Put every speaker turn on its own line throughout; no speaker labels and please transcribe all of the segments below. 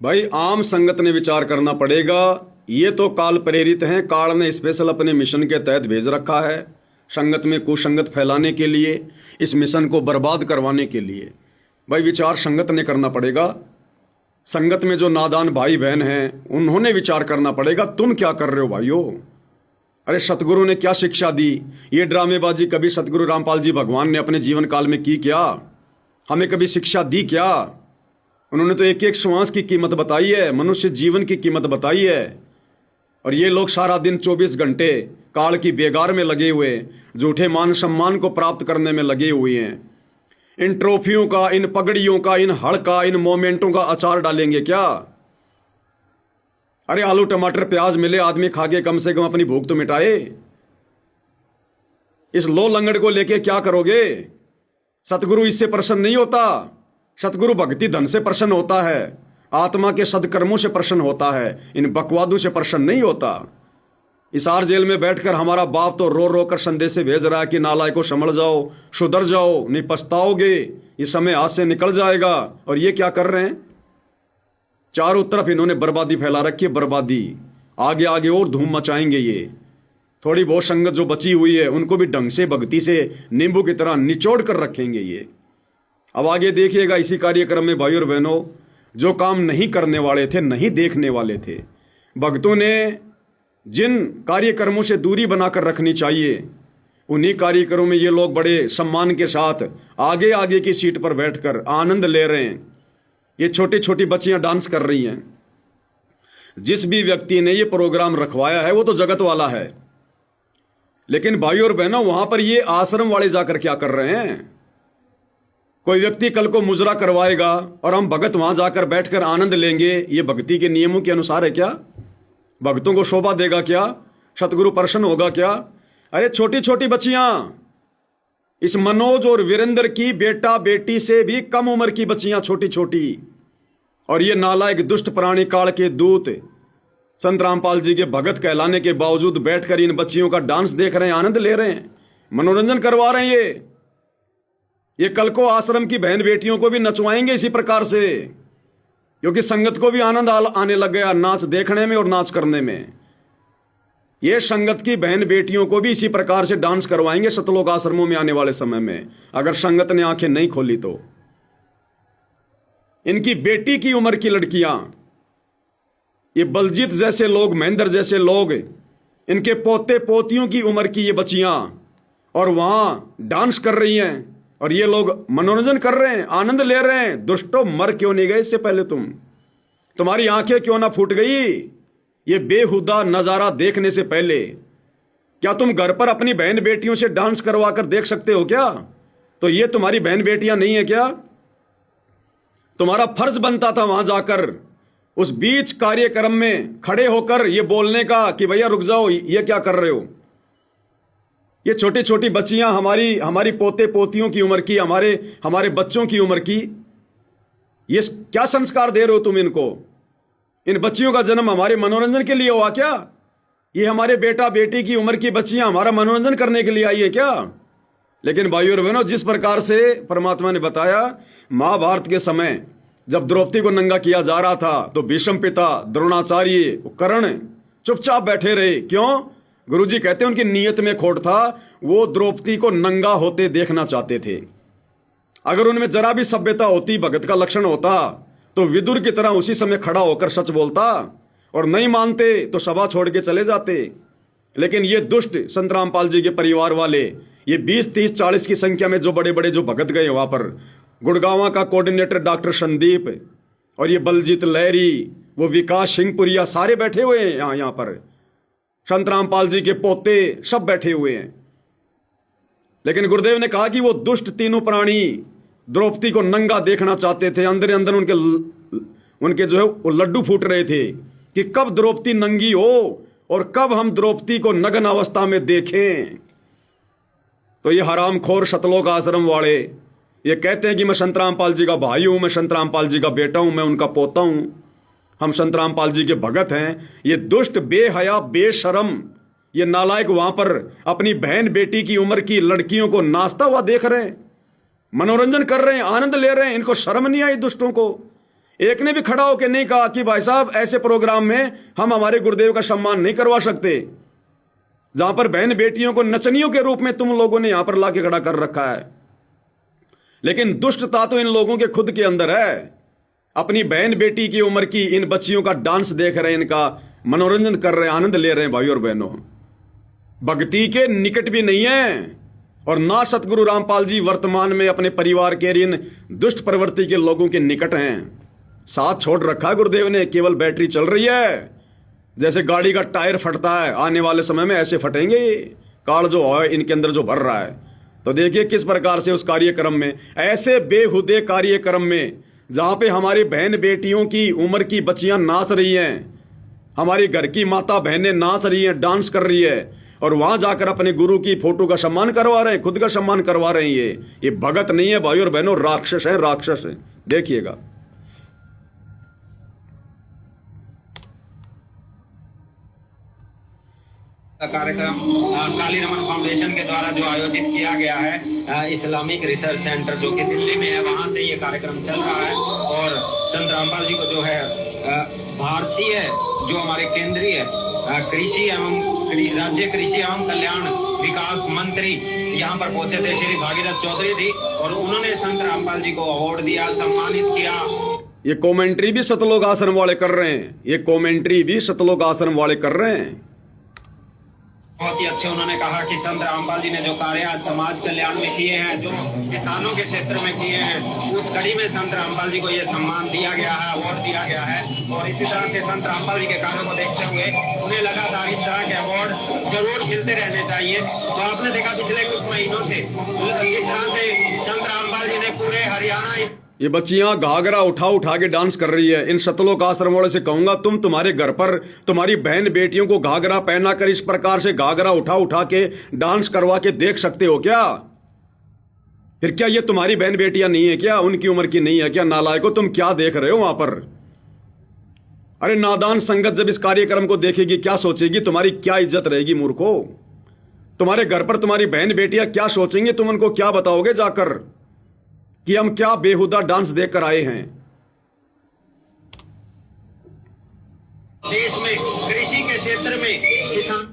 भाई आम संगत ने विचार करना पड़ेगा। ये तो काल प्रेरित हैं, काल ने स्पेशल अपने मिशन के तहत भेज रखा है संगत में कुसंगत फैलाने के लिए, इस मिशन को बर्बाद करवाने के लिए। भाई विचार संगत ने करना पड़ेगा। संगत में जो नादान भाई बहन हैं उन्होंने विचार करना पड़ेगा, तुम क्या कर रहे हो भाइयों। अरे सतगुरु ने क्या शिक्षा दी? ये ड्रामेबाजी कभी सतगुरु रामपाल जी भगवान ने अपने जीवन काल में की क्या? हमें कभी शिक्षा दी क्या? उन्होंने तो एक एक श्वास की कीमत बताई है, मनुष्य जीवन की कीमत बताई है। और ये लोग सारा दिन 24 घंटे काल की बेगार में लगे हुए, झूठे मान सम्मान को प्राप्त करने में लगे हुए हैं। इन ट्रॉफियों का, इन पगड़ियों का, इन हड़ का, इन मोमेंटों का अचार डालेंगे क्या? अरे आलू टमाटर प्याज मिले, आदमी खा के कम से कम अपनी भूख तो मिटाए। इस लो लंगड़ को लेके क्या करोगे? सतगुरु इससे प्रसन्न नहीं होता। सतगुरु भक्ति धन से प्रसन्न होता है, आत्मा के सदकर्मों से प्रसन्न होता है, इन बकवादों से प्रसन्न नहीं होता। इसार जेल में बैठकर हमारा बाप तो रो रो कर संदेशे भेज रहा है कि नालायकों समझ जाओ, सुधर जाओ, नहीं पछताओगे, ये समय हाथ से निकल जाएगा। और ये क्या कर रहे हैं? चारों तरफ इन्होंने बर्बादी फैला रखी है, बर्बादी। आगे आगे और धूम मचाएंगे ये। थोड़ी बहुत संगत जो बची हुई है उनको भी ढंग से भक्ति से नींबू की तरह निचोड़ कर रखेंगे ये। अब आगे देखिएगा इसी कार्यक्रम में भाई और बहनों, जो काम नहीं करने वाले थे, नहीं देखने वाले थे, भक्तों ने जिन कार्यक्रमों से दूरी बनाकर रखनी चाहिए, उन्हीं कार्यक्रमों में ये लोग बड़े सम्मान के साथ आगे आगे की सीट पर बैठकर आनंद ले रहे हैं। ये छोटी छोटी बच्चियां डांस कर रही हैं। जिस भी व्यक्ति ने ये प्रोग्राम रखवाया है वो तो जगत वाला है, लेकिन भाई और बहनों वहां पर ये आश्रम वाले जाकर क्या कर रहे हैं? कोई व्यक्ति कल को मुजरा करवाएगा और हम भगत वहां जाकर बैठकर आनंद लेंगे, ये भक्ति के नियमों के अनुसार है क्या? भक्तों को शोभा देगा क्या? सतगुरु प्रसन्न होगा क्या? अरे छोटी छोटी बच्चियां, इस मनोज और वीरेंद्र की बेटा बेटी से भी कम उम्र की बच्चियां, छोटी छोटी, और ये नालायक दुष्ट प्राणी काल के दूत संत रामपाल जी के भगत कहलाने के बावजूद बैठकर इन बच्चियों का डांस देख रहे हैं, आनंद ले रहे हैं, मनोरंजन करवा रहे हैं। ये कल को आश्रम की बहन बेटियों को भी नचवाएंगे इसी प्रकार से, क्योंकि संगत को भी आनंद आने लग गया नाच देखने में और नाच करने में। ये संगत की बहन बेटियों को भी इसी प्रकार से डांस करवाएंगे सतलोक आश्रमों में आने वाले समय में, अगर संगत ने आंखें नहीं खोली तो। इनकी बेटी की उम्र की लड़कियां, ये बलजीत जैसे लोग, महेंद्र जैसे लोग, इनके पोते पोतियों की उम्र की ये बच्चियां, और वहां डांस कर रही हैं, और ये लोग मनोरंजन कर रहे हैं, आनंद ले रहे हैं। दुष्टों, मर क्यों नहीं गए इससे पहले? तुम्हारी आंखें क्यों ना फूट गई ये बेहुदा नजारा देखने से पहले? क्या तुम घर पर अपनी बहन बेटियों से डांस करवा कर देख सकते हो क्या? तो ये तुम्हारी बहन बेटियां नहीं है क्या? तुम्हारा फर्ज बनता था वहां जाकर उस बीच कार्यक्रम में खड़े होकर ये बोलने का कि भैया रुक जाओ, ये क्या कर रहे हो? ये छोटी छोटी बच्चियां, हमारी पोते पोतियों की उम्र की, हमारे बच्चों की उम्र की, ये क्या संस्कार दे रहे हो तुम इनको? इन बच्चियों का जन्म हमारे मनोरंजन के लिए हुआ क्या? ये हमारे बेटा बेटी की उम्र की बच्चियां हमारा मनोरंजन करने के लिए आई है क्या? लेकिन भाइयों और बहनों, जिस प्रकार से परमात्मा ने बताया, महाभारत के समय जब द्रौपदी को नंगा किया जा रहा था तो भीष्म पिता, द्रोणाचार्य, कर्ण चुपचाप बैठे रहे। क्यों? गुरुजी कहते हैं उनकी नीयत में खोट था, वो द्रौपदी को नंगा होते देखना चाहते थे। अगर उनमें जरा भी सभ्यता होती, भगत का लक्षण होता, तो विदुर की तरह उसी समय खड़ा होकर सच बोलता, और नहीं मानते तो सभा छोड़ के चले जाते। लेकिन ये दुष्ट संत रामपाल जी के परिवार वाले, ये 20, 30, 40 की संख्या में जो बड़े बड़े जो भगत गए वहां पर, गुड़गांव का कोऑर्डिनेटर डॉक्टर संदीप, और ये बलजीत लहरी, वो विकास सिंहपुरिया, सारे बैठे हुए हैं यहाँ पर। संत रामपाल जी के पोते सब बैठे हुए हैं। लेकिन गुरुदेव ने कहा कि वो दुष्ट तीनों प्राणी द्रौपदी को नंगा देखना चाहते थे। अंदर अंदर उनके जो है वो लड्डू फूट रहे थे कि कब द्रौपदी नंगी हो और कब हम द्रौपदी को नग्न अवस्था में देखें। तो ये हरामखोर सतलोक आश्रम वाले ये कहते हैं कि मैं संत रामपाल जी का भाई हूं, मैं संत रामपाल जी का बेटा हूं, मैं उनका पोता हूं, हम संत रामपाल जी के भगत हैं। ये दुष्ट, बेहया, बेशरम, ये नालायक वहां पर अपनी बहन बेटी की उम्र की लड़कियों को नाचता हुआ देख रहे हैं, मनोरंजन कर रहे हैं, आनंद ले रहे हैं। इनको शर्म नहीं आई दुष्टों को? एक ने भी खड़ा होकर नहीं कहा कि भाई साहब ऐसे प्रोग्राम में हम हमारे गुरुदेव का सम्मान नहीं करवा सकते, जहां पर बहन बेटियों को नचनियों के रूप में तुम लोगों ने यहां पर लाके खड़ा कर रखा है। लेकिन दुष्टता तो इन लोगों के खुद के अंदर है। अपनी बहन बेटी की उम्र की इन बच्चियों का डांस देख रहे हैं, इनका मनोरंजन कर रहे हैं, आनंद ले रहे हैं। भाई और बहनों, भक्ति के निकट भी नहीं है और ना सतगुरु रामपाल जी वर्तमान में अपने परिवार के इन दुष्ट प्रवृत्ति के लोगों के निकट हैं। साथ छोड़ रखा है गुरुदेव ने, केवल बैटरी चल रही है। जैसे गाड़ी का टायर फटता है, आने वाले समय में ऐसे फटेंगे काल जो है इनके अंदर जो भर रहा है। तो देखिए किस प्रकार से उस कार्यक्रम में, ऐसे बेहुदे कार्यक्रम में जहां पे हमारी बहन बेटियों की उम्र की बच्चियां नाच रही हैं, हमारी घर की माता बहनें नाच रही हैं, डांस कर रही है, और वहां जाकर अपने गुरु की फोटो का सम्मान करवा रहे हैं, खुद का सम्मान करवा रहे हैं। ये भगत नहीं है भाई और बहनों, राक्षस है, राक्षस है। देखिएगा
कार्यक्रम काली रमन फाउंडेशन के द्वारा जो आयोजित किया गया है इस्लामिक रिसर्च सेंटर जो कि दिल्ली में है, वहां से ये कार्यक्रम चल रहा है। और संत रामपाल जी को जो है भारतीय जो हमारे केंद्रीय कृषि एवं राज्य कृषि एवं कल्याण विकास मंत्री यहाँ पर पहुंचे थे, श्री भागीरथ चौधरी जी, और उन्होंने संत रामपाल जी को अवार्ड दिया, सम्मानित किया।
ये कमेंट्री भी सतलोक आश्रम वाले कर रहे हैं, ये कमेंट्री भी सतलोक आश्रम वाले कर रहे हैं।
बहुत ही अच्छे उन्होंने कहा कि संत रामपाल जी ने जो कार्य आज समाज कल्याण में किए हैं, जो किसानों के क्षेत्र में किए हैं, उस कड़ी में संत रामपाल जी को ये सम्मान दिया गया है, अवार्ड दिया गया है। और इसी तरह से संत रामपाल जी के कार्यों को देखते हुए उन्हें लगातार इस तरह के अवार्ड जरूर मिलते रहने चाहिए। तो आपने देखा पिछले कुछ महीनों से किस तरह से संत रामपाल जी ने पूरे हरियाणा,
ये बच्चियां घाघरा उठा उठा के डांस कर रही है। इन सतलोक आश्रम वालों से कहूंगा, तुम तुम्हारे घर पर तुम्हारी बहन बेटियों को घाघरा पहना कर इस प्रकार से घाघरा उठा उठा के डांस करवा के देख सकते हो क्या? फिर क्या ये तुम्हारी बहन बेटियां नहीं है क्या? उनकी उम्र की नहीं है क्या? नालायको, तुम क्या देख रहे हो वहां पर? अरे नादान संगत जब इस कार्यक्रम को देखेगी क्या सोचेगी? तुम्हारी क्या इज्जत रहेगी मूर्खो? तुम्हारे घर पर तुम्हारी बहन बेटियां क्या सोचेंगे? तुम उनको क्या बताओगे जाकर कि हम क्या बेहुदा डांस देखकर आए हैं?
देश में कृषि के क्षेत्र में किसान,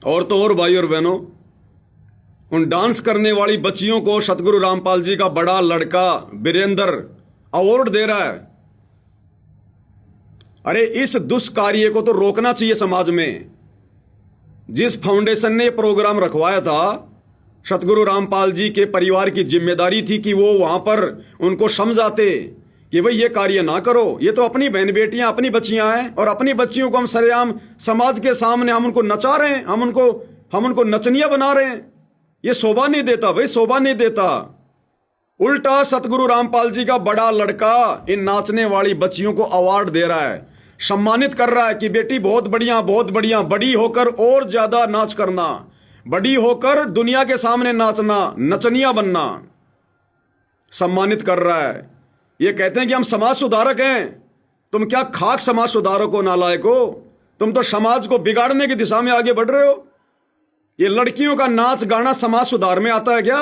और तो और भाई और बहनों, उन डांस करने वाली बच्चियों को सतगुरु रामपाल जी का बड़ा लड़का वीरेंद्र अवार्ड दे रहा है। अरे इस दुष्कार्य को तो रोकना चाहिए समाज में। जिस फाउंडेशन ने प्रोग्राम रखवाया था, सतगुरु रामपाल जी के परिवार की जिम्मेदारी थी कि वो वहां पर उनको समझाते कि भाई ये कार्य ना करो। ये तो अपनी बहन बेटियां, अपनी बच्चियां हैं, और अपनी बच्चियों को हम सरेआम समाज के सामने हम उनको नचा रहे हैं, हम उनको नचनिया बना रहे हैं। ये शोभा नहीं देता भाई, शोभा नहीं देता। उल्टा सतगुरु रामपाल जी का बड़ा लड़का इन नाचने वाली बच्चियों को अवार्ड दे रहा है, सम्मानित कर रहा है कि बेटी बहुत बढ़िया, बहुत बढ़िया, बड़ी होकर और ज्यादा नाच करना, बड़ी होकर दुनिया के सामने नाचना, नचनिया बनना, सम्मानित कर रहा है। ये कहते हैं कि हम समाज सुधारक हैं। तुम क्या खाक समाज सुधारक हो नालायको? तुम तो समाज को बिगाड़ने की दिशा में आगे बढ़ रहे हो। ये लड़कियों का नाच गाना समाज सुधार में आता है क्या?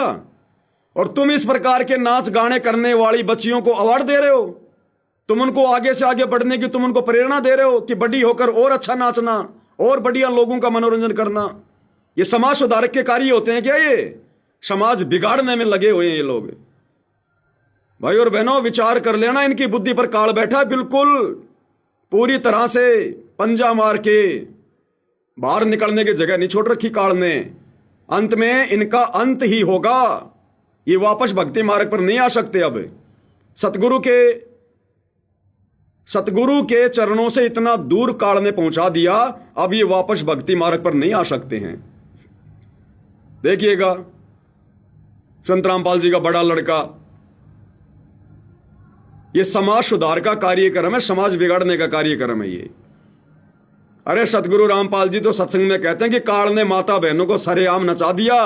और तुम इस प्रकार के नाच गाने करने वाली बच्चियों को अवार्ड दे रहे हो। तुम उनको आगे से आगे बढ़ने की तुम उनको प्रेरणा दे रहे हो कि बड़ी होकर और अच्छा नाचना और बढ़िया लोगों का मनोरंजन करना। ये समाज सुधारक के कार्य होते हैं क्या? ये समाज बिगाड़ने में लगे हुए हैं ये लोग। भाई और बहनों, विचार कर लेना, इनकी बुद्धि पर काल बैठा है बिल्कुल पूरी तरह से। पंजा मार के बाहर निकलने की जगह नहीं छोड़ रखी काल ने। अंत में इनका अंत ही होगा। ये वापस भक्ति मार्ग पर नहीं आ सकते। अब सतगुरु के चरणों से इतना दूर काल ने पहुंचा दिया, अब ये वापस भक्ति मार्ग पर नहीं आ सकते हैं। देखिएगा संत रामपाल जी का बड़ा लड़का, ये समाज सुधार का कार्यक्रम है, समाज बिगाड़ने का कार्यक्रम है ये। अरे सतगुरु रामपाल जी तो सत्संग में कहते हैं कि काल ने माता बहनों को सरेआम नचा दिया।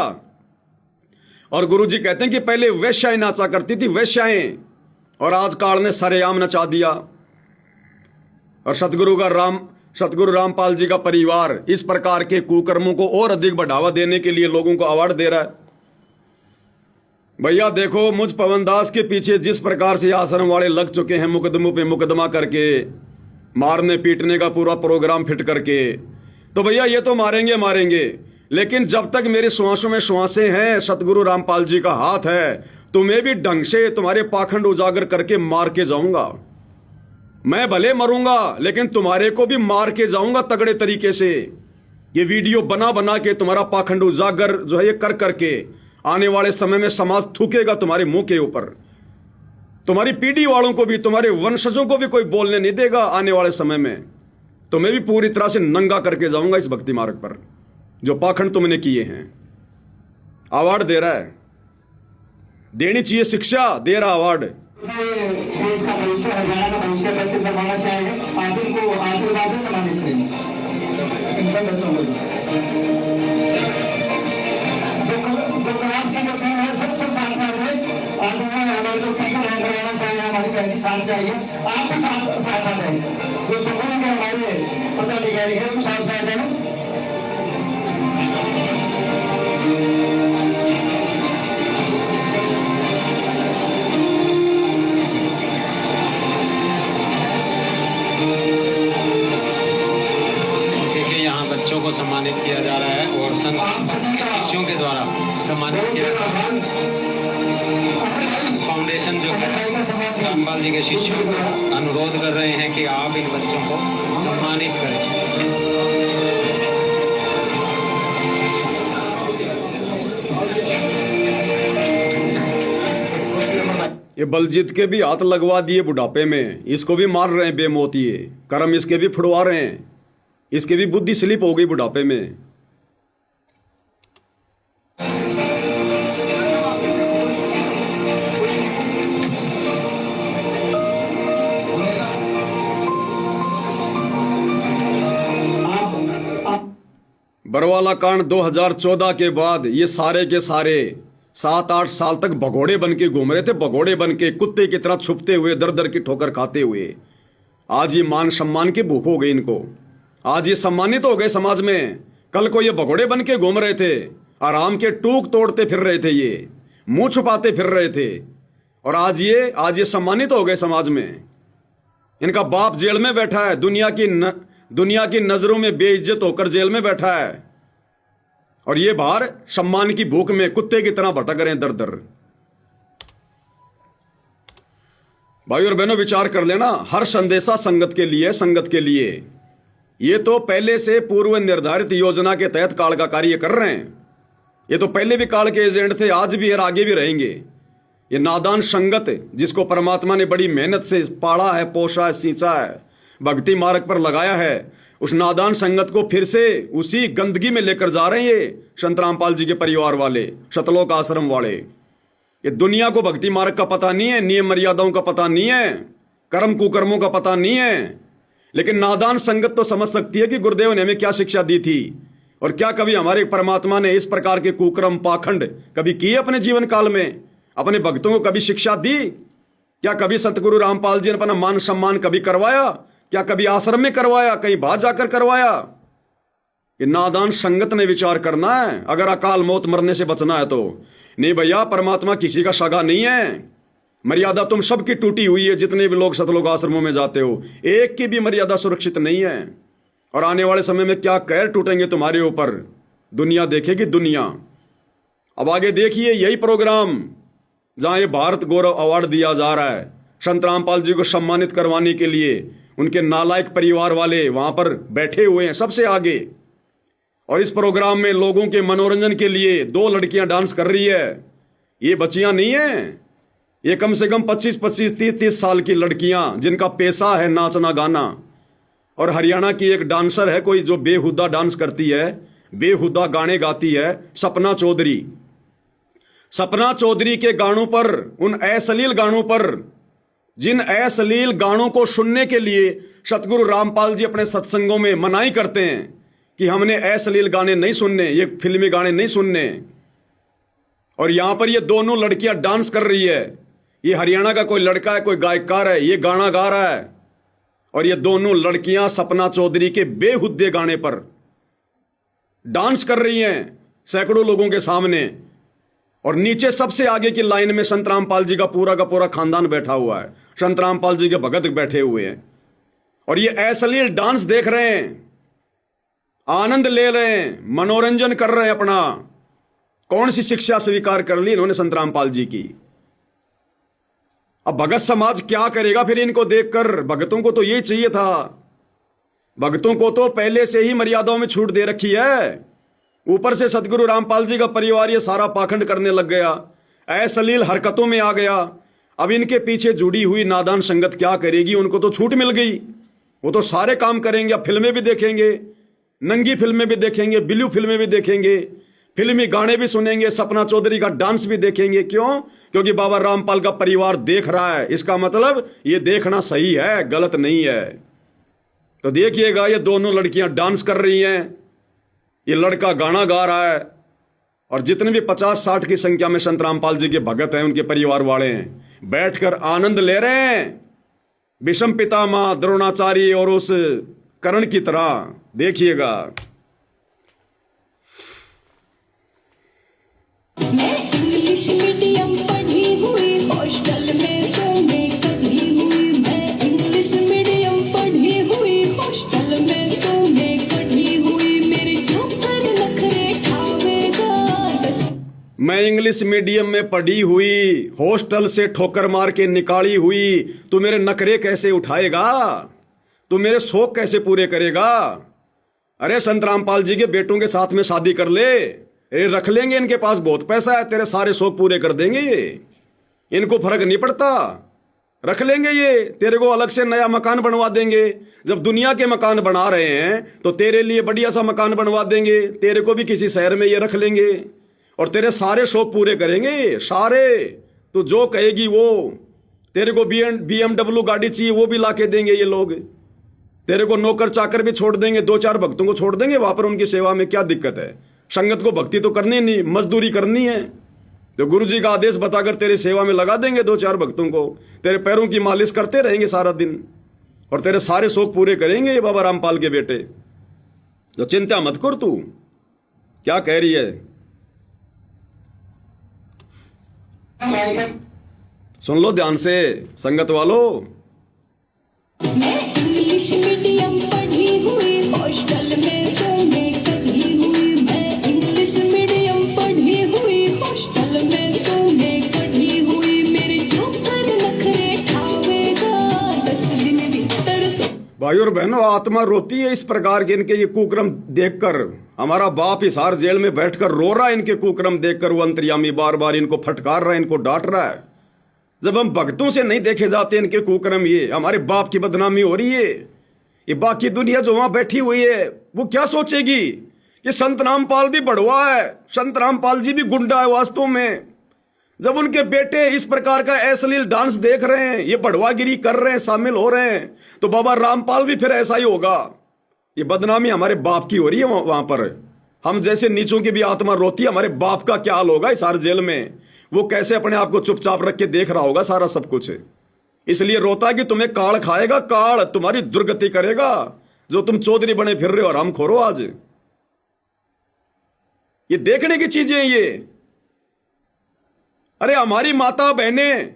और गुरु जी कहते हैं कि पहले वैश्याएं नाचा करती थी, वैश्याएं, और आज काल ने सरेआम नचा दिया। और सतगुरु रामपाल जी का परिवार इस प्रकार के कुकर्मों को और अधिक बढ़ावा देने के लिए लोगों को अवार्ड दे रहा है। भैया देखो, मुझ पवनदास के पीछे जिस प्रकार से आश्रम वाले लग चुके हैं, मुकदमों पे मुकदमा करके, मारने पीटने का पूरा प्रोग्राम फिट करके, तो भैया ये तो मारेंगे मारेंगे, लेकिन जब तक मेरे श्वासों में श्वासें हैं, सतगुरु रामपाल जी का हाथ है, तो मैं भी ढंग से तुम्हारे पाखंड उजागर करके मार के जाऊंगा। मैं भले मरूंगा, लेकिन तुम्हारे को भी मार के जाऊंगा तगड़े तरीके से। ये वीडियो बना बना के तुम्हारा पाखंड उजागर जो है ये कर करके आने वाले समय में समाज थूकेगा तुम्हारे मुंह के ऊपर। तुम्हारी पीढ़ी वालों को भी, तुम्हारे वंशजों को भी कोई बोलने नहीं देगा आने वाले समय में। तो मैं भी पूरी तरह से नंगा करके जाऊंगा इस भक्ति मार्ग पर, जो पाखंड तुमने किए हैं। अवार्ड दे रहा है, देनी चाहिए शिक्षा, दे रहा अवार्ड।
देश का भविष्य, हरियाणा का भविष्य कैसे करवाना चाहेंगे, आप इनको आशीर्वाद से सम्मानित करेंगे इन सब बच्चों को। जो क्लास सी करते हैं सब शांत है। आज हमारे जो टीचर है हरियाणा से हमारी बहनी शांत चाहिए, आपको साथ आ जाएंगे। जो सुकून के हमारे पदाधिकारी है वो साथ आ जाए।
बच्चों को सम्मानित किया जा रहा है और संत शिष्यों के द्वारा सम्मानित किया जा रहा है। फाउंडेशन जो है रामपाल जी के शिष्यों को अनुरोध कर रहे हैं कि आप इन बच्चों को सम्मानित करें।
ये बलजीत के भी हाथ लगवा दिए बुढ़ापे में, इसको भी मार रहे हैं बेमौती, कर्म इसके भी फुड़वा रहे हैं, इसकी भी बुद्धि स्लिप हो गई बुढ़ापे में। बरवाला कांड 2014 के बाद ये सारे के सारे 7-8 साल तक भगोड़े बन के घूम रहे थे, भगोड़े बन के कुत्ते की तरह छुपते हुए, दर दर की ठोकर खाते हुए। आज ये मान सम्मान की भूख हो गई इनको, आज ये सम्मानित हो गए समाज में। कल को ये भगोड़े बन के घूम रहे थे, आराम के टूक तोड़ते फिर रहे थे, ये मुंह छुपाते फिर रहे थे, और आज ये सम्मानित हो गए समाज में। इनका बाप जेल में बैठा है, दुनिया की नजरों में बेइज्जत होकर जेल में बैठा है, और ये बाहर सम्मान की भूख में कुत्ते की तरह भटक रहे हैं दर दर। भाई और बहनों, विचार कर लेना, हर संदेशा संगत के लिए, संगत के लिए। ये तो पहले से पूर्व निर्धारित योजना के तहत काल का कार्य कर रहे हैं। ये तो पहले भी काल के एजेंट थे, आज भी और आगे भी रहेंगे। ये नादान संगत जिसको परमात्मा ने बड़ी मेहनत से पाला है, पोषा है, सींचा है, भक्ति मार्ग पर लगाया है, उस नादान संगत को फिर से उसी गंदगी में लेकर जा रहे हैं ये संत रामपाल जी के परिवार वाले, शतलोक आश्रम वाले। ये दुनिया को भक्ति मार्ग का पता नहीं है, नियम मर्यादाओं का पता नहीं है, कर्म कुकर्मों का पता नहीं है, लेकिन नादान संगत तो समझ सकती है कि गुरुदेव ने हमें क्या शिक्षा दी थी, और क्या कभी हमारे परमात्मा ने इस प्रकार के कुकर्म पाखंड कभी किए अपने जीवन काल में? अपने भक्तों को कभी शिक्षा दी? क्या कभी सतगुरु रामपाल जी ने अपना मान सम्मान कभी करवाया? क्या कभी आश्रम में करवाया, कहीं बाहर जाकर करवाया? ये नादान संगत ने विचार करना है अगर अकाल मौत मरने से बचना है तो। नहीं भैया, परमात्मा किसी का सगा नहीं है। मर्यादा तुम सबकी टूटी हुई है, जितने भी लोग सतलोक आश्रमों में जाते हो, एक की भी मर्यादा सुरक्षित नहीं है। और आने वाले समय में क्या कहर टूटेंगे तुम्हारे ऊपर, दुनिया देखेगी दुनिया। अब आगे देखिए यही प्रोग्राम जहां ये भारत गौरव अवार्ड दिया जा रहा है संत रामपाल जी को सम्मानित करवाने के लिए, उनके नालायक परिवार वाले वहां पर बैठे हुए हैं सबसे आगे। और इस प्रोग्राम में लोगों के मनोरंजन के लिए 2 लड़कियां डांस कर रही है। ये बच्चियां नहीं है, ये कम से कम 25-25, 30-30 साल की लड़कियां जिनका पेशा है नाचना गाना। और हरियाणा की एक डांसर है कोई जो बेहुदा डांस करती है, बेहुदा गाने गाती है, सपना चौधरी। सपना चौधरी के गानों पर, उन अश्लील गानों पर, जिन अश्लील गानों को सुनने के लिए सतगुरु रामपाल जी अपने सत्संगों में मनाही करते हैं कि हमने अश्लील गाने नहीं सुनने, ये फिल्मी गाने नहीं सुनने। और यहां पर ये दोनों लड़कियां डांस कर रही है। ये हरियाणा का कोई लड़का है, कोई गायकार है, ये गाना गा रहा है, और ये दोनों लड़कियां सपना चौधरी के बेहुद्दे गाने पर डांस कर रही हैं सैकड़ों लोगों के सामने। और नीचे सबसे आगे की लाइन में संत रामपाल जी का पूरा खानदान बैठा हुआ है। संत रामपाल जी के भगत बैठे हुए हैं और ये अश्लील डांस देख रहे हैं, आनंद ले रहे हैं, मनोरंजन कर रहे हैं अपना। कौन सी शिक्षा स्वीकार कर ली इन्होंने संत रामपाल जी की? अब भगत समाज क्या करेगा फिर इनको देखकर? भगतों को तो यही चाहिए था। भगतों को तो पहले से ही मर्यादाओं में छूट दे रखी है। ऊपर से सतगुरु रामपाल जी का परिवार ये सारा पाखंड करने लग गया, अश्लील हरकतों में आ गया। अब इनके पीछे जुड़ी हुई नादान संगत क्या करेगी? उनको तो छूट मिल गई, वो तो सारे काम करेंगे। अब फिल्में भी देखेंगे, नंगी फिल्में भी देखेंगे, ब्लू फिल्में भी देखेंगे, फिल्मी गाने भी सुनेंगे, सपना चौधरी का डांस भी देखेंगे। क्यों? क्योंकि बाबा रामपाल का परिवार देख रहा है। इसका मतलब ये देखना सही है, गलत नहीं है। तो देखिएगा, ये दोनों लड़कियां डांस कर रही हैं, ये लड़का गाना गा रहा है, और जितने भी 50-60 की संख्या में संत रामपाल जी के भगत हैं, उनके परिवार वाले हैं, बैठकर आनंद ले रहे हैं, भीष्म पितामह, द्रोणाचार्य और उस कर्ण की तरह। देखिएगा,
मैं इंग्लिश मीडियम पढ़ी हुई, हॉस्टल में सोने कभी हुई। मैं इंग्लिश मीडियम पढ़ी हुई, हॉस्टल में सोने कभी हुई। मेरे ऊपर नखरे ठावेगा।
मैं इंग्लिश मीडियम में पढ़ी हुई, हॉस्टल से ठोकर मार के निकाली हुई। तू मेरे नखरे कैसे उठाएगा? तू मेरे शौक कैसे पूरे करेगा? अरे संत रामपाल जी के बेटों के साथ में शादी कर ले, रख लेंगे, इनके पास बहुत पैसा है, तेरे सारे शौक पूरे कर देंगे ये। इनको फर्क नहीं पड़ता, रख लेंगे ये, तेरे को अलग से नया मकान बनवा देंगे। जब दुनिया के मकान बना रहे हैं तो तेरे लिए बढ़िया सा मकान बनवा देंगे, तेरे को भी किसी शहर में ये रख लेंगे और तेरे सारे शौक पूरे करेंगे, सारे। तो जो कहेगी वो, तेरे को BMW गाड़ी चाहिए वो भी ला के देंगे ये लोग। तेरे को नौकर चाकर भी छोड़ देंगे, 2-4 भक्तों को छोड़ देंगे वहां पर उनकी सेवा में। क्या दिक्कत है? संगत को भक्ति तो करनी नहीं, मजदूरी करनी है। तो गुरु जी का आदेश बताकर तेरी सेवा में लगा देंगे 2-4 भक्तों को, तेरे पैरों की मालिश करते रहेंगे सारा दिन और तेरे सारे शौक पूरे करेंगे ये बाबा रामपाल के बेटे। तो चिंता मत कर। तू क्या कह रही है? सुन लो ध्यान से संगत वालों।
मैं इंग्लिश मीडियम पढ़ी हुई, हॉस्टल में सोने कभी हुई। मैं इंग्लिश मीडियम पढ़ी हुई, हॉस्टल में सोने कभी हुई। मेरे ऊपर नखरे ठावेगा 10 दिन भीतर से।
भाई और बहनों, आत्मा रोती है इस प्रकार के इनके ये कुक्रम देखकर। हमारा बाप हिसार जेल में बैठकर रो रहा है इनके कुक्रम देखकर। वो अंतर्यामी बार बार इनको फटकार रहा है, इनको डांट रहा है। जब हम भक्तों से नहीं देखे जाते इनके कुक्रम, ये हमारे बाप की बदनामी हो रही है। ये बाकी दुनिया जो वहां बैठी हुई है वो क्या सोचेगी कि संत रामपाल भी बढ़वा है, संत रामपाल जी भी गुंडा है वास्तव में। जब उनके बेटे इस प्रकार का अश्लील डांस देख रहे हैं, ये बढ़वागिरी कर रहे हैं, शामिल हो रहे हैं, तो बाबा रामपाल भी फिर ऐसा ही होगा। ये बदनामी हमारे बाप की हो रही है वहां पर। हम जैसे नीचों की भी आत्मा रोती है, हमारे बाप का क्या हाल होगा इस हर जेल में? वो कैसे अपने आप को चुपचाप रख के देख रहा होगा सारा सब कुछ। इसलिए रोता है कि तुम्हें काल खाएगा, काल तुम्हारी दुर्गति करेगा, जो तुम चौधरी बने फिर रहे हो और हम खोरो आज। ये देखने की चीजें हैं ये। अरे हमारी माता बहनें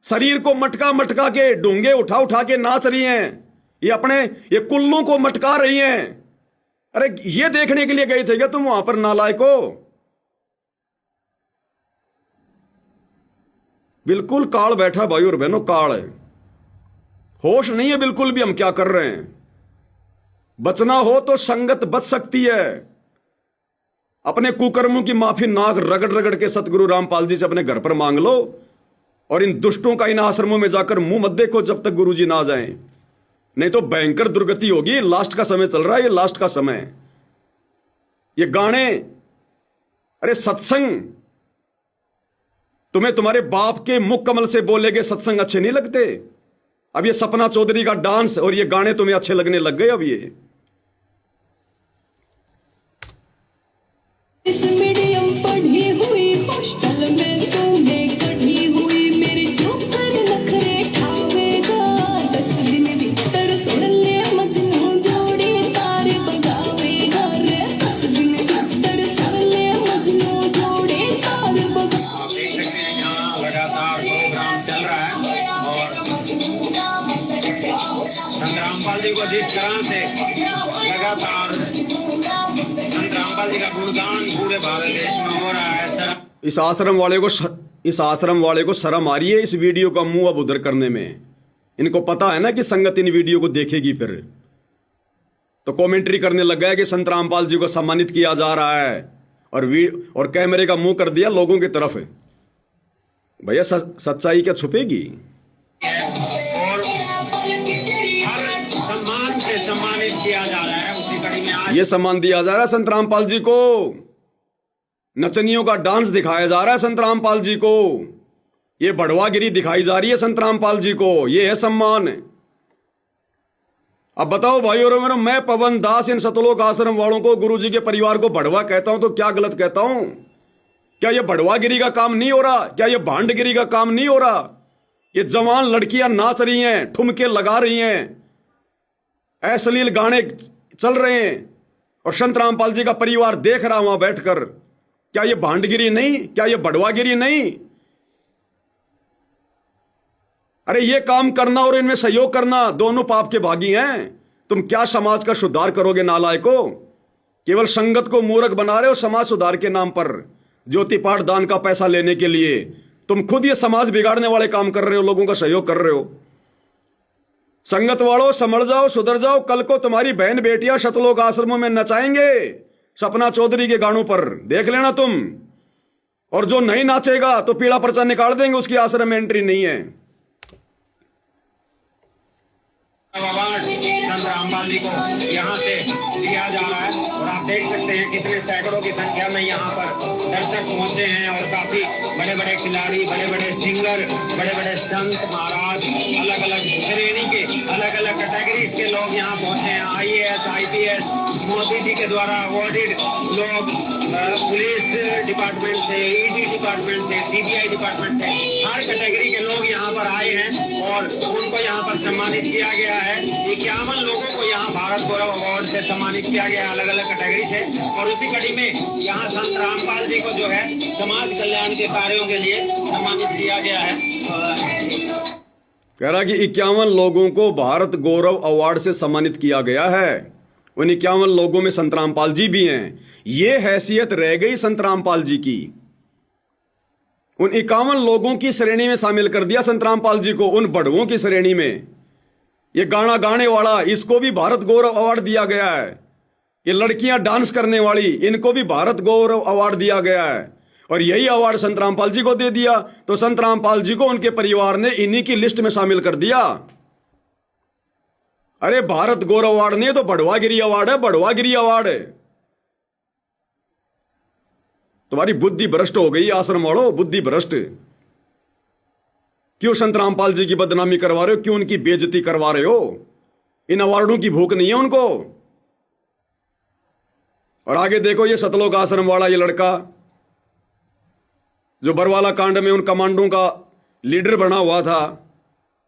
शरीर को मटका मटका के, डूंगे उठा उठा के नाच रही हैं, ये अपने ये कुल्लों को मटका रही हैं। अरे ये देखने के लिए गए थे क्या तुम वहां पर नालायको? बिल्कुल काल बैठा भाई और बहनों, काल है। होश नहीं है बिल्कुल भी हम क्या कर रहे हैं। बचना हो तो संगत बच सकती है। अपने कुकर्मों की माफी नाक रगड़ रगड़ के सतगुरु रामपाल जी से अपने घर पर मांग लो, और इन दुष्टों का इन आश्रमों में जाकर मुंह मत देखो जब तक गुरु जी ना आ जाएं, नहीं तो भयंकर दुर्गति होगी। लास्ट का समय चल रहा है, ये लास्ट का समय। ये गाने, अरे सत्संग, तुम्हें तुम्हारे बाप के मुख कमल से बोलेगे सत्संग अच्छे नहीं लगते? अब ये सपना चौधरी का डांस और ये गाने तुम्हें अच्छे लगने लग गए अब ये।
मीडियम पढ़ी हुई, हॉस्टल में सोने कभी हुई। मेरे ऊपर नखरे ठावेगा 10 दिन भीतर। सुन ले मजनू जोड़ी तारे बगावेगा रे 10 दिन भीतर। सुन ले मजनू जोड़ी तारे
संत रामपाल जी को जिस तरह से लगातार संत रामपाल जी का गुणगान पूरे भारत देश में हो रहा है,
इस आश्रम वाले को शर्म आ रही है इस वीडियो का मुंह अब उधर करने में। इनको पता है ना कि संगत इन वीडियो को देखेगी, फिर तो कमेंट्री करने लग गया कि संत रामपाल जी को सम्मानित किया जा रहा है और कैमरे का मुंह कर दिया लोगों की तरफ। भैया सच्चाई क्या छुपेगी?
और हर सम्मान से सम्मानित किया जा रहा है। उसी कड़ी में आज
ये सम्मान दिया जा रहा है संत रामपाल जी को, नचनियों का डांस दिखाया जा रहा है संत रामपाल जी को, ये बढ़वागिरी दिखाई जा रही है संत रामपाल जी को, ये है सम्मान। अब बताओ भाई और बहनों, मैं पवन दास इन सतलोक आश्रम वालों को, गुरु जी के परिवार को बढ़वा कहता हूं तो क्या गलत कहता हूं? क्या ये बढ़वागिरी का काम नहीं हो रहा? क्या ये भांडगिरी का काम नहीं हो रहा? ये जवान लड़कियां नाच रही हैं, ठुमके लगा रही हैं, अश्लील गाने चल रहे हैं और संत रामपाल जी का परिवार देख रहा वहां बैठकर। क्या ये भांडगिरी नहीं? क्या ये बढ़वागिरी नहीं? अरे ये काम करना और इनमें सहयोग करना दोनों पाप के भागी हैं। तुम क्या समाज का सुधार करोगे नालायको? केवल संगत को मूर्ख बना रहे हो समाज सुधार के नाम पर, ज्योति पाठ दान का पैसा लेने के लिए। तुम खुद ये समाज बिगाड़ने वाले काम कर रहे हो, लोगों का सहयोग कर रहे हो। संगत वालों, समझ जाओ, सुधर जाओ। कल को तुम्हारी बहन बेटियां सतलोक आश्रमों में नचाएंगे सपना चौधरी के गानों पर, देख लेना तुम। और जो नहीं नाचेगा तो पीला पर्चा निकाल देंगे, उसकी आश्रम में एंट्री नहीं है।
अवार्ड संत रामपाल जी को यहाँ से दिया जा रहा है और आप देख सकते हैं कितने सैकड़ों की संख्या में यहाँ पर दर्शक पहुंचे हैं और काफी बड़े बड़े खिलाड़ी, बड़े बड़े सिंगर, बड़े बड़े संत महाराज, अलग अलग श्रेणी के, अलग अलग कैटेगरीज के लोग यहाँ पहुंचे हैं। IAS, IPS, मोदी जी के द्वारा अवॉर्डेड लोग, पुलिस डिपार्टमेंट से, ED डिपार्टमेंट से, CBI डिपार्टमेंट से, हर कैटेगरी के लोग यहाँ पर आए हैं और उनको यहाँ पर सम्मानित किया गया है। 51 लोगों को यहाँ भारत गौरव अवार्ड से सम्मानित किया गया अलग अलग कैटेगरी से। और उसी कड़ी में यहाँ संत रामपाल जी को जो है समाज कल्याण के कार्यों के लिए सम्मानित किया गया है।
कह रहा कि 51 लोगों को भारत गौरव अवार्ड से सम्मानित किया गया है। उन 51 लोगों में संत रामपाल जी भी हैं। ये हैसियत रह गई संत रामपाल जी की। उन 51 लोगों की श्रेणी में शामिल कर दिया संत रामपाल जी को, उन बड़वों की श्रेणी में। ये गाना गाने वाला, इसको भी भारत गौरव अवार्ड दिया गया है। ये लड़कियां डांस करने वाली, इनको भी भारत गौरव अवार्ड दिया गया है। और यही अवार्ड संत रामपाल जी को दे दिया तो संत रामपाल जी को उनके परिवार ने इन्हीं की लिस्ट में शामिल कर दिया। अरे भारत गौरव अवार्ड नहीं तो बढ़वागिरी अवार्ड है, बढ़वागिरी अवार्ड है। तुम्हारी बुद्धि भ्रष्ट हो गई आश्रम वालों, बुद्धि भ्रष्ट। क्यों संत रामपाल जी की बदनामी करवा रहे हो? क्यों उनकी बेइज्जती करवा रहे हो? इन अवार्डों की भूख नहीं है उनको। और आगे देखो, ये सतलोक आश्रम वाला ये लड़का जो बरवाला कांड में उन कमांडों का लीडर बना हुआ था,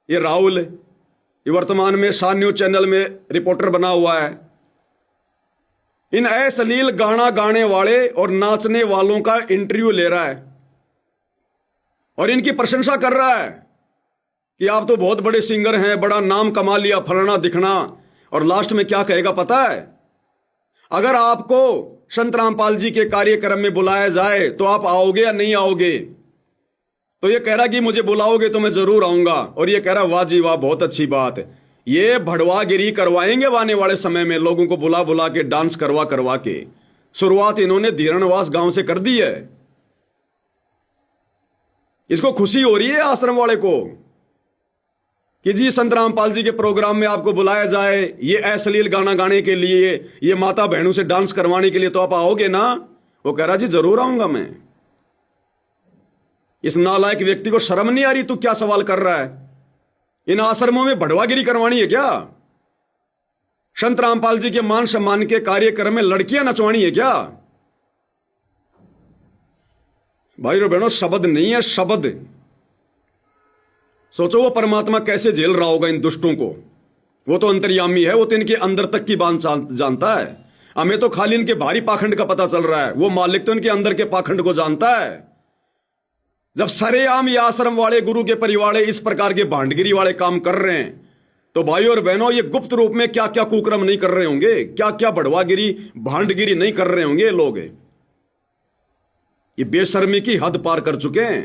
ये राहुल, ये वर्तमान में सान न्यूज चैनल में रिपोर्टर बना हुआ है। इन अश्लील गाना गाने वाले और नाचने वालों का इंटरव्यू ले रहा है और इनकी प्रशंसा कर रहा है कि आप तो बहुत बड़े सिंगर हैं, बड़ा नाम कमा लिया, फलाना दिखना। और लास्ट में क्या कहेगा पता है? अगर आपको संत रामपाल जी के कार्यक्रम में बुलाया जाए तो आप आओगे या नहीं आओगे? तो ये कह रहा कि मुझे बुलाओगे तो मैं जरूर आऊंगा। और ये कह रहा वाह जी वाह, बहुत अच्छी बात है। ये भड़वागिरी करवाएंगे आने वाले समय में, लोगों को बुला बुला के, डांस करवा करवा के। शुरुआत इन्होंने धीरणवास गांव से कर दी है। इसको खुशी हो रही है आश्रम वाले को कि जी संत रामपाल जी के प्रोग्राम में आपको बुलाया जाए, ये अश्लील गाना गाने के लिए, ये माता बहनों से डांस करवाने के लिए, तो आप आओगे ना? वो कह रहा जी जरूर आऊंगा मैं। इस नालायक व्यक्ति को शर्म नहीं आ रही? तू क्या सवाल कर रहा है? इन आश्रमों में बढ़वागिरी करवानी है क्या? संत रामपाल जी के मान सम्मान के कार्यक्रम में लड़कियां नचवानी है क्या? भाई और बहनों, शब्द नहीं है, शब्द। सोचो वो परमात्मा कैसे झेल रहा होगा इन दुष्टों को। वो तो अंतर्यामी है, वो तो इनके अंदर तक की बात जानता है। हमें तो खाली इनके भारी पाखंड का पता चल रहा है, वो मालिक तो इनके अंदर के पाखंड को जानता है। जब सरेआम ये आश्रम वाले, गुरु के परिवार इस प्रकार के भांडगिरी वाले काम कर रहे हैं तो भाई और बहनों, ये गुप्त रूप में क्या क्या कुकर्म नहीं कर रहे होंगे, क्या क्या बढ़वागिरी भांडगिरी नहीं कर रहे होंगे ये लोग। ये बेशर्मी की हद पार कर चुके हैं।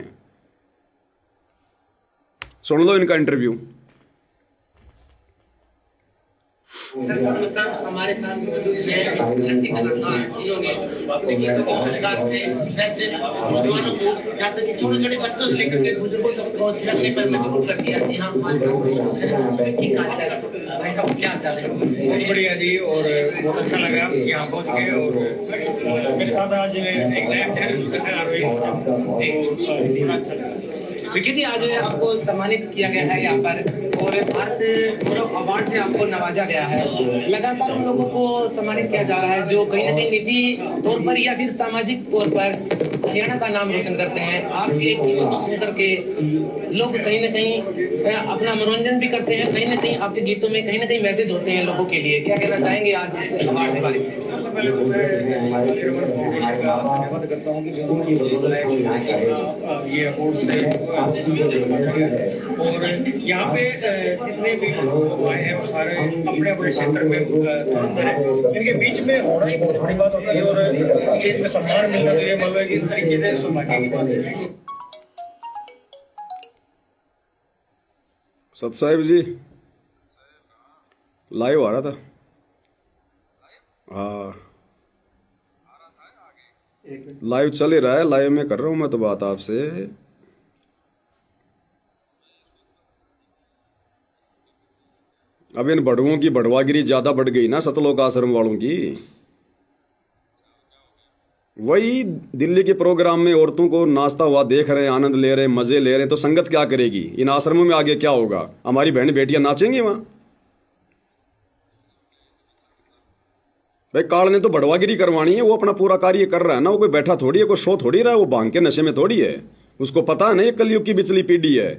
सुन लो इनका इंटरव्यू।
नमस्कार, हमारे साथ मौजूद है हास्य कलाकार जिन्होंने अपने गीतों के प्रकार से वैसे नौजवानों को यहाँ तक कि छोटे छोटे बच्चों से लेकर के बुजुर्गों तक पहुंच रखने पर मजबूर कर दिया। जी हाँ, हमारे साथ मौजूद है। ठीक है, भाई साहब क्या चाह रहे हैं?
बहुत बढ़िया जी, और बहुत अच्छा लगा यहाँ पहुँच के। और मेरे साथ आज एक नया चैनल आ रही है, अच्छा लगा।
विकी जी, आज आपको सम्मानित किया गया है यहाँ पर और भारत गौरव अवार्ड से आपको नवाजा गया है। लगातार उन लोगों को सम्मानित किया जा रहा है जो कहीं ना कहीं निजी तौर पर या फिर सामाजिक तौर पर हरियाणा का नाम रोशन करते हैं। आपके गीतों को सुन करके लोग कहीं ना कहीं अपना मनोरंजन भी करते हैं, कहीं ना कहीं आपके गीतों में कहीं ना कहीं मैसेज होते हैं लोगों के लिए। क्या कहना चाहेंगे आज इस अवार्ड के बारे में?
सबसे पहले तो मैं फाउंडेशन का धन्यवाद करता हूँ कि ये अवार्ड से और यहाँ पे जितने भी लोग आए हैं वो सारे अपने अपने क्षेत्र में धुरंधर है। इनके बीच में होना ही बहुत बड़ी बात होती है और स्टेज में सम्मान मिलना तो ये मतलब कि इस तरीके से सौभाग्य की बात है।
सत साहिब जी लाइव आ रहा था। हाँ, लाइव चल ही रहा है, लाइव में कर रहा हूं मैं तो बात आपसे। अब इन बड़ुओं की बड़वागिरी ज्यादा बढ़ गई ना, सतलोक आश्रम वालों की। वही दिल्ली के प्रोग्राम में औरतों को नाचता हुआ देख रहे हैं, आनंद ले रहे हैं, मजे ले रहे हैं, तो संगत क्या करेगी? इन आश्रमों में आगे क्या होगा? हमारी बहन बेटियां नाचेंगी वहां? भाई काल ने तो बड़वागिरी करवानी है, वो अपना पूरा कार्य कर रहा है ना। वो कोई बैठा थोड़ी है, कोई सो थोड़ी रहा है, वो भांग के नशे में थोड़ी है। उसको पता है ना ये कलयुग की बिचली पीढ़ी है,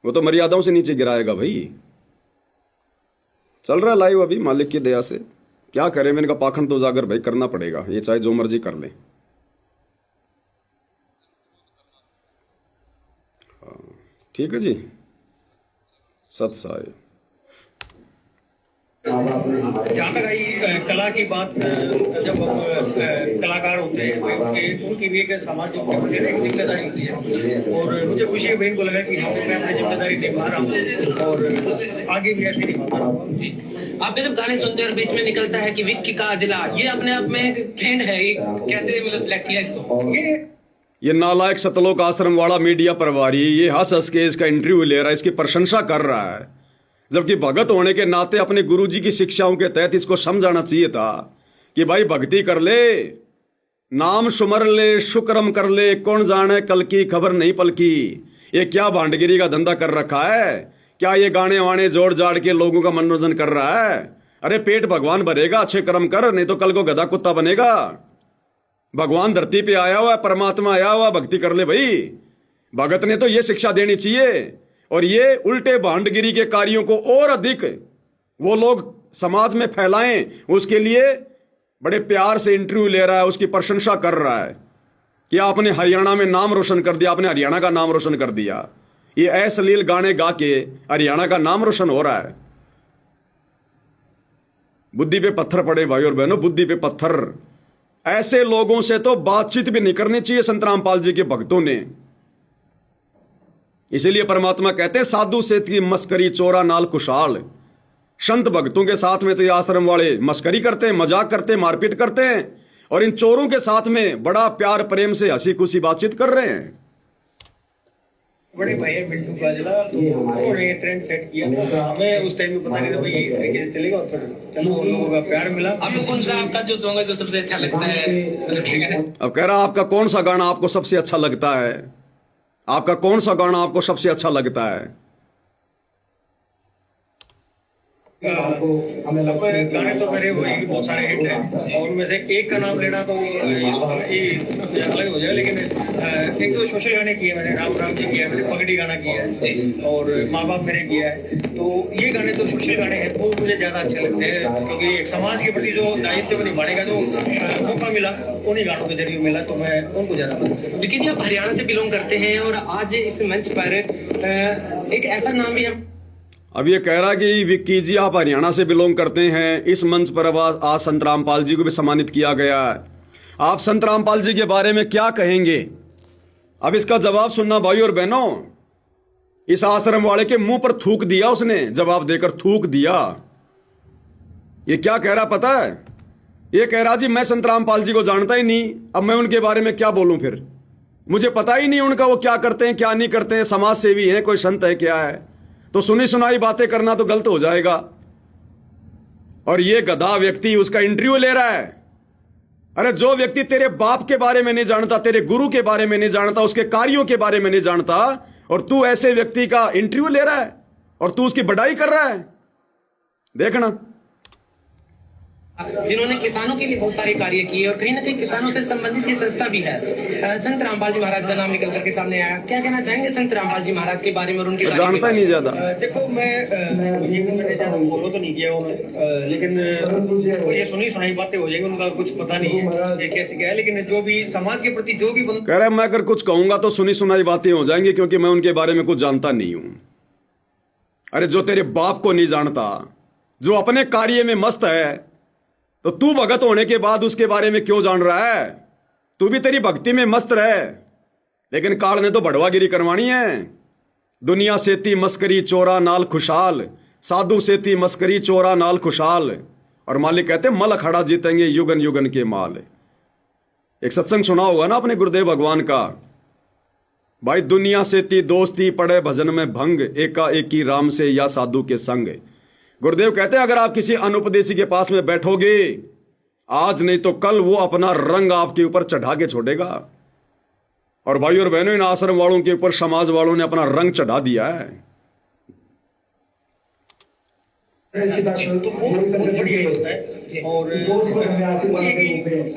वो तो मर्यादाओं से नीचे गिराएगा भाई। चल रहा है लाइव अभी मालिक की दया से। क्या करें, मैंने कहा पाखंड तो उजागर भाई करना पड़ेगा, ये चाहे जो मर्जी कर ले। हाँ ठीक है जी, सत साहिब।
जहाँ तक आई कला की बात, जब कलाकार होते हैं उनकी भी एक सामाजिक जिम्मेदारी होती है और मुझे खुशी है बहन को लगा कि हाँ मैं अपनी जिम्मेदारी निभा रहा हूँ और आगे भी ऐसे निभाता रहूँगा।
आपने जब गाने सुनते हैं और बीच में निकलता है कि विक्की का जिला, ये अपने आप में एक ट्रेंड है, कैसे मतलब सिलेक्ट किया इसको?
ये नालायक सतलोक आश्रम वाला मीडिया प्रभारी ये हंस हंस के इसका इंटरव्यू ले रहा है, इसकी प्रशंसा कर रहा है, जबकि भगत होने के नाते अपने गुरुजी की शिक्षाओं के तहत इसको समझाना चाहिए था कि भाई भक्ति कर ले, नाम सुमर ले, शुक्रम कर ले, कौन जाने कल की खबर नहीं पलकी। ये क्या भांडगिरी का धंधा कर रखा है? क्या ये गाने वाने जोड़ जाड़ के लोगों का मनोरंजन कर रहा है? अरे पेट भगवान भरेगा, अच्छे कर्म कर, नहीं तो कल को गधा कुत्ता बनेगा। भगवान धरती पे आया हुआ, परमात्मा आया हुआ, भक्ति कर ले भाई। भगत ने तो ये शिक्षा देनी चाहिए। और ये उल्टे भांडगिरी के कार्यों को और अधिक वो लोग समाज में फैलाएं, उसके लिए बड़े प्यार से इंटरव्यू ले रहा है, उसकी प्रशंसा कर रहा है कि आपने हरियाणा में नाम रोशन कर दिया, आपने हरियाणा का नाम रोशन कर दिया। ये अश्लील गाने गा के हरियाणा का नाम रोशन हो रहा है। बुद्धि पे पत्थर पड़े भाई और बहनों, बुद्धि पे पत्थर। ऐसे लोगों से तो बातचीत भी नहीं करनी चाहिए संत रामपाल जी के भक्तों ने। इसीलिए परमात्मा कहते हैं साधु से थी मस्करी चोरा नाल कुशाल। संत भक्तों के साथ में तो ये आश्रम वाले मस्करी करते हैं, मजाक करते हैं, मारपीट करते हैं, और इन चोरों के साथ में बड़ा प्यार प्रेम से हंसी खुशी बातचीत कर रहे हैं।
बड़े भाई है बिल्टू का जिला, तो उन्होंने ट्रेंड सेट किया। हमें उस टाइम में पता नहीं था भाई ये इस तरीके से चलेगा, और फिर चलो उन लोगों का प्यार मिला।
आपको कौन सा आपका जो सॉन्ग है जो सबसे अच्छा लगता है? ठीक है,
अब कह रहा आपका कौन सा गाना आपको सबसे अच्छा लगता है? आपका कौन सा गाना आपको सबसे अच्छा लगता है?
गाने तो मेरे वही बहुत सारे हिट हैं, और उनमें से एक का नाम लेना तो ये अलग हो जाए। लेकिन एक तो सोशल गाने किए मैंने, राम राम जी किया मैंने, पगड़ी गाना किया है, और माँ बाप मैंने किया है। तो ये गाने तो सोशल गाने हैं, वो मुझे ज्यादा अच्छे लगते हैं, क्योंकि एक समाज के प्रति जो दायित्व को निभाने का जो मौका मिला उन्हीं गानों के जरिए मिला, तो मैं उनको ज्यादा पसंद करता हूँ।
विकी जी, आप हरियाणा से बिलोंग करते हैं और आज इस मंच पर एक ऐसा नाम भी है।
अब ये कह रहा कि विक्की जी आप हरियाणा से बिलोंग करते हैं, इस मंच पर अब आज संत रामपाल जी को भी सम्मानित किया गया है। आप संत रामपाल जी के बारे में क्या कहेंगे? अब इसका जवाब सुनना भाई और बहनों। इस आश्रम वाले के मुंह पर थूक दिया उसने, जवाब देकर थूक दिया। ये क्या कह रहा पता है? ये कह रहा जी मैं संत रामपाल जी को जानता ही नहीं, अब मैं उनके बारे में क्या बोलूं, फिर मुझे पता ही नहीं उनका वो क्या करते हैं क्या नहीं करते हैं, समाज सेवी हैं, कोई संत है क्या है, तो सुनी सुनाई बातें करना तो गलत हो जाएगा। और ये गधा व्यक्ति उसका इंटरव्यू ले रहा है। अरे जो व्यक्ति तेरे बाप के बारे में नहीं जानता, तेरे गुरु के बारे में नहीं जानता, उसके कार्यों के बारे में नहीं जानता, और तू ऐसे व्यक्ति का इंटरव्यू ले रहा है और तू उसकी बढ़ाई कर रहा है, देखना।
जिन्होंने किसानों के लिए बहुत सारे कार्य किए और कहीं ना कहीं किसानों से संबंधित ये संस्था भी है। संत रामपाल जी महाराज का नाम निकल करके सामने आया, क्या कहना चाहेंगे संत रामपाल जी महाराज के बारे में और उनके
जानता ही नहीं ज्यादा।
देखो मैंने ज्यादा फॉलो तो नहीं किया उन्हें, लेकिन ये सुनी सुनाई बातें हो जाएंगी, उनका कुछ पता नहीं है ये कैसे क्या है, लेकिन जो भी समाज के प्रति जो भी
कह रहा है मैं अगर कुछ कहूंगा तो सुनी सुनाई बातें हो जाएंगी, क्योंकि मैं उनके बारे में कुछ जानता नहीं हूं। अरे जो तेरे बाप को नहीं जानता, जो अपने कार्य में मस्त है, तो तू भगत होने के बाद उसके बारे में क्यों जान रहा है? तू भी तेरी भक्ति में मस्त रहे, लेकिन काल ने तो बढ़वागिरी करवानी है। दुनिया सेती मस्करी चोरा नाल खुशहाल, साधु सेती मस्करी चोरा नाल खुशहाल, और मालिक कहते मल अखाड़ा जीतेंगे युगन युगन के माल। एक सत्संग सुना होगा ना अपने गुरुदेव भगवान का, भाई दुनिया सेती दोस्ती पड़े भजन में भंग, एका एकी राम से या साधु के संग। गुरुदेव कहते हैं अगर आप किसी अनुपदेशी के पास में बैठोगे, आज नहीं तो कल वो अपना रंग आपके ऊपर चढ़ा के छोड़ेगा। और भाई और बहनों, इन आश्रम वालों के ऊपर समाज वालों ने अपना रंग चढ़ा दिया है।
तो वो बहुत बढ़िया ही होता है। और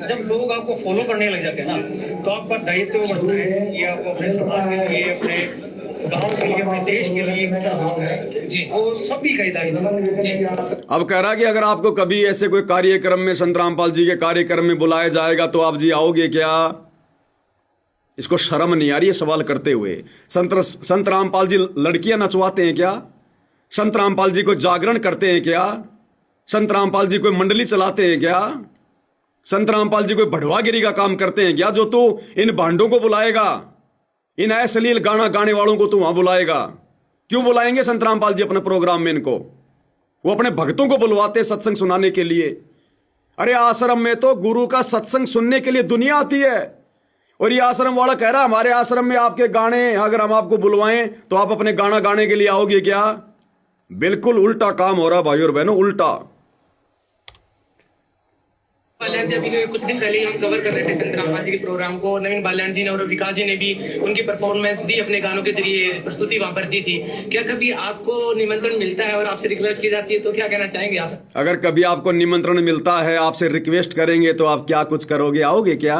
जब लोग आपको फॉलो करने लग जाते हैं ना, तो आपका दायित्व बढ़ता है कि आपको अपने समाज के लिए, अपने गांव के लिए, अपने देश के लिए जी, वो सभी का दायित्व।
अब कह रहा कि अगर आपको कभी ऐसे कोई कार्यक्रम में, संत रामपाल जी के कार्यक्रम में बुलाया जाएगा तो आप जी आओगे क्या? इसको शर्म नहीं आ रही है सवाल करते हुए? संत रामपाल जी लड़कियां नचवाते हैं क्या? संत रामपाल जी को जागरण करते हैं क्या? संत रामपाल जी कोई मंडली चलाते हैं क्या? संत रामपाल जी कोई बढ़वागिरी का काम करते हैं क्या? जो तू इन भांडों को बुलाएगा, इन अश्लील गाना गाने वालों को तू वहां बुलाएगा? क्यों बुलाएंगे संत रामपाल जी अपने प्रोग्राम में इनको? वो अपने भक्तों को बुलवाते सत्संग सुनाने के लिए। अरे आश्रम में तो गुरु का सत्संग सुनने के लिए दुनिया आती है, और ये आश्रम वाला कह रहा है हमारे आश्रम में आपके गाने अगर हम आपको बुलवाएं तो आप अपने गाना गाने के लिए आओगे क्या? बिल्कुल उल्टा काम हो रहा भाई और बहनों, उल्टा।
बाल्यान जी, अभी कुछ दिन पहले ही हम कवर कर रहे थे संत रामपाल जी के प्रोग्राम को। नवीन बाल्यान जी ने और विकास जी ने भी उनकी परफॉर्मेंस दी, अपने गानों के जरिए प्रस्तुति वहां पर दी थी। क्या कभी आपको निमंत्रण मिलता है और आपसे रिक्वेस्ट की जाती है तो क्या कहना चाहेंगे आप?
अगर कभी आपको निमंत्रण मिलता है, आपसे रिक्वेस्ट करेंगे तो आप क्या कुछ करोगे? आओगे क्या?